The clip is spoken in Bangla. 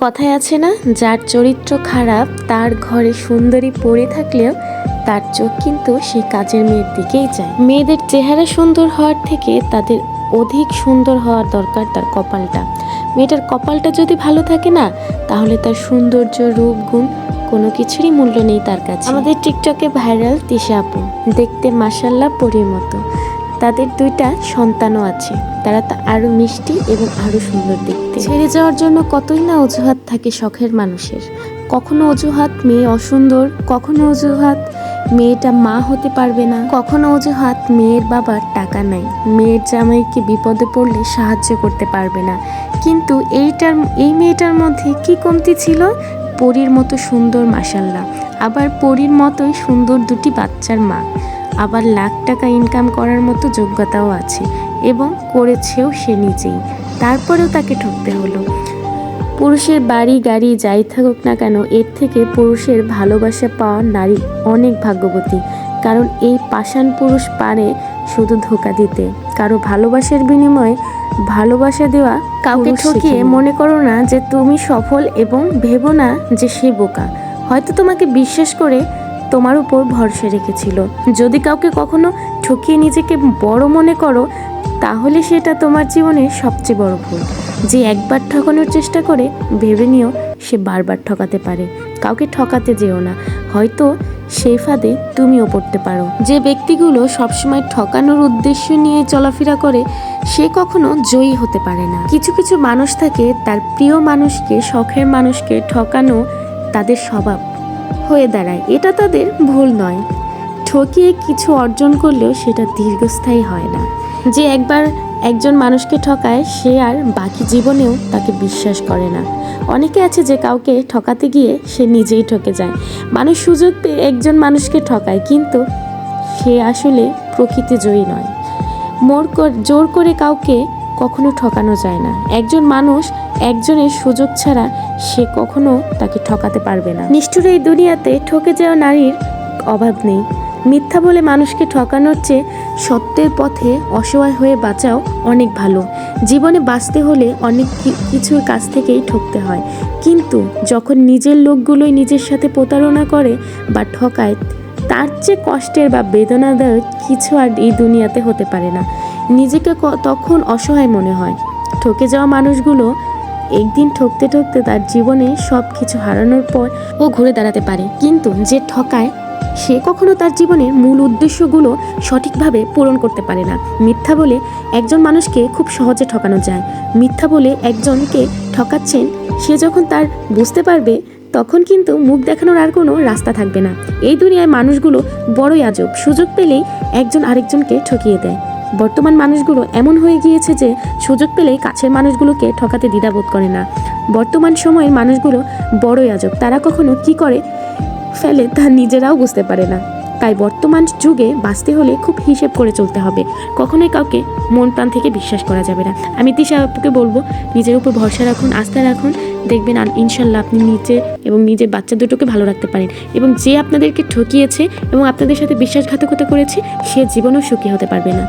কথায় আছে না, যার চরিত্র খারাপ তার ঘরে সুন্দরী পড়ে থাকলেও তার চোখ কিন্তু সেই কাজের মেয়ের দিকেই যায়। মেয়েদের চেহারা সুন্দর হওয়ার থেকে তাদের অধিক সুন্দর হওয়ার দরকার তার কপালটা। মেয়েটার কপালটা যদি ভালো থাকে না, তাহলে তার সৌন্দর্য, রূপ, গুণ কোনো কিছুরই মূল্য নেই তার কাছে। আমাদের টিকটকে ভাইরাল তিশা আপু দেখতে মাশাআল্লাহ পরীর মতো। তাদের 2টা সন্তানও আছে। তারা আরো মিষ্টি এবং আরো সুন্দর দেখতে। ছেড়ে যাওয়ার জন্য কতই না অজুহাত থাকে শখের মানুষের। কখনো অজুহাত মেয়ে অসুন্দর, কখনো অজুহাত মেয়েটা মা হতে পারবে না, কখনো অজুহাত মেয়ের বাবার টাকা নাই, মেয়ের জামাইকে বিপদে পড়লে সাহায্য করতে পারবে না। কিন্তু এই মেয়েটার মধ্যে কি কমতি ছিল? পরীর মতো সুন্দর মাশাআল্লাহ, আবার পরীর মতোই সুন্দর 2টি বাচ্চার মা, আবার লাখ টাকা ইনকাম করার মতো যোগ্যতাও আছে এবং করেছেও সে নিজেই। তারপরেও তাকে ঠকতে হলো। পুরুষের বাড়ি গাড়ি যাই থাকুক না কেন, এর থেকে পুরুষের ভালোবাসা পাওয়া নারী অনেক ভাগ্যবতী। কারণ এই পাষাণ পুরুষ পারে শুধু ধোঁকা দিতে, কারো ভালোবাসার বিনিময়ে ভালোবাসা দেওয়া। কাউকে ঠকিয়ে মনে করো না যে তুমি সফল এবং ভেবো না যে সে বোকা। হয়তো তোমাকে বিশ্বাস করে তোমার উপর ভরসা রেখেছিল। যদি কাউকে কখনো ঠকিয়ে নিজেকে বড় মনে করো, তাহলে সেটা তোমার জীবনের সবচেয়ে বড় ভুল। যে একবার ঠকানোর চেষ্টা করে, ভেবে নিও সে বারবার ঠকাতে পারে। কাউকে ঠকাতে যেও না, হয়তো সেই ফাঁদে তুমিও পড়তে পারো। যে ব্যক্তিগুলো সবসময় ঠকানোর উদ্দেশ্য নিয়ে চলাফেরা করে, সে কখনো জয়ী হতে পারে না। কিছু কিছু মানুষ থাকে, তার প্রিয় মানুষকে, শখের মানুষকে ঠকানো তাদের স্বভাব হয়ে দাঁড়ায়। এটা তাদের ভুল নয়। ঠকিয়ে কিছু অর্জন করলেও সেটা দীর্ঘস্থায়ী হয় না। যে একবার একজন মানুষকে ঠকায়, সে আর বাকি জীবনেও তাকে বিশ্বাস করে না। অনেকে আছে যে কাউকে ঠকাতে গিয়ে সে নিজেই ঠকে যায়। মানুষ সুযোগ পেয়ে একজন মানুষকে ঠকায়, কিন্তু সে আসলে প্রকৃতি জয়ী নয়। জোর করে কাউকে কখনো ঠকানো যায় না। একজন মানুষ একজনের সুযোগ ছাড়া সে কখনো তাকে ঠকাতে পারবে না। নিষ্ঠুর এই দুনিয়াতে ঠকে যাওয়া নারীর অভাব নেই। মিথ্যা বলে মানুষকে ঠকানোর চেয়ে সত্যের পথে অসহায় হয়ে বাঁচাও অনেক ভালো। জীবনে বাঁচতে হলে অনেক কিছুর কাছ থেকেই ঠকতে হয়, কিন্তু যখন নিজের লোকগুলোই নিজের সাথে প্রতারণা করে বা ঠকায়, তার চেয়ে কষ্টের বা বেদনাদায়ক কিছু আর এই দুনিয়াতে হতে পারে না। নিজেকে তখন অসহায় মনে হয়। ঠকে যাওয়া মানুষগুলো একদিন ঠকতে ঠকতে তার জীবনে সব কিছু হারানোর পর ও ঘুরে দাঁড়াতে পারে, কিন্তু যে ঠকায় সে কখনো তার জীবনের মূল উদ্দেশ্যগুলো সঠিকভাবে পূরণ করতে পারে না। মিথ্যা বলে একজন মানুষকে খুব সহজে ঠকানো যায়। মিথ্যা বলে একজনকে ঠকাচ্ছেন, সে যখন তার বুঝতে পারবে, তখন কিন্তু মুখ দেখানোর আর কোনো রাস্তা থাকবে না। এই দুনিয়ায় মানুষগুলো বড়ই আজব, সুযোগ পেলেই একজন আরেকজনকে ঠকিয়ে দেয়। বর্তমান মানুষগুলো এমন হয়ে গিয়েছে যে সুযোগ পেলেই কাছের মানুষগুলোকে ঠকাতে দ্বিধাবোধ করে না। বর্তমান সময়ের মানুষগুলো বড়ই আজব, তারা কখনো কি করে ফেলে তা নিজেরাও বুঝতে পারে না। তাই বর্তমান যুগে বাঁচতে হলে খুব হিসেব করে চলতে হবে। কখনোই কাউকে মন প্রাণ থেকে বিশ্বাস করা যাবে না। আমি তিশা আপুকে বলবো, নিজের উপর ভরসা রাখুন, আস্থা রাখুন, দেখবেন ইনশাল্লাহ আপনি নিজে এবং নিজের বাচ্চা দুটোকে ভালো রাখতে পারেন। এবং যে আপনাদেরকে ঠকিয়েছে এবং আপনাদের সাথে বিশ্বাসঘাতকতা করেছে, সে জীবনেও সুখী হতে পারবে না।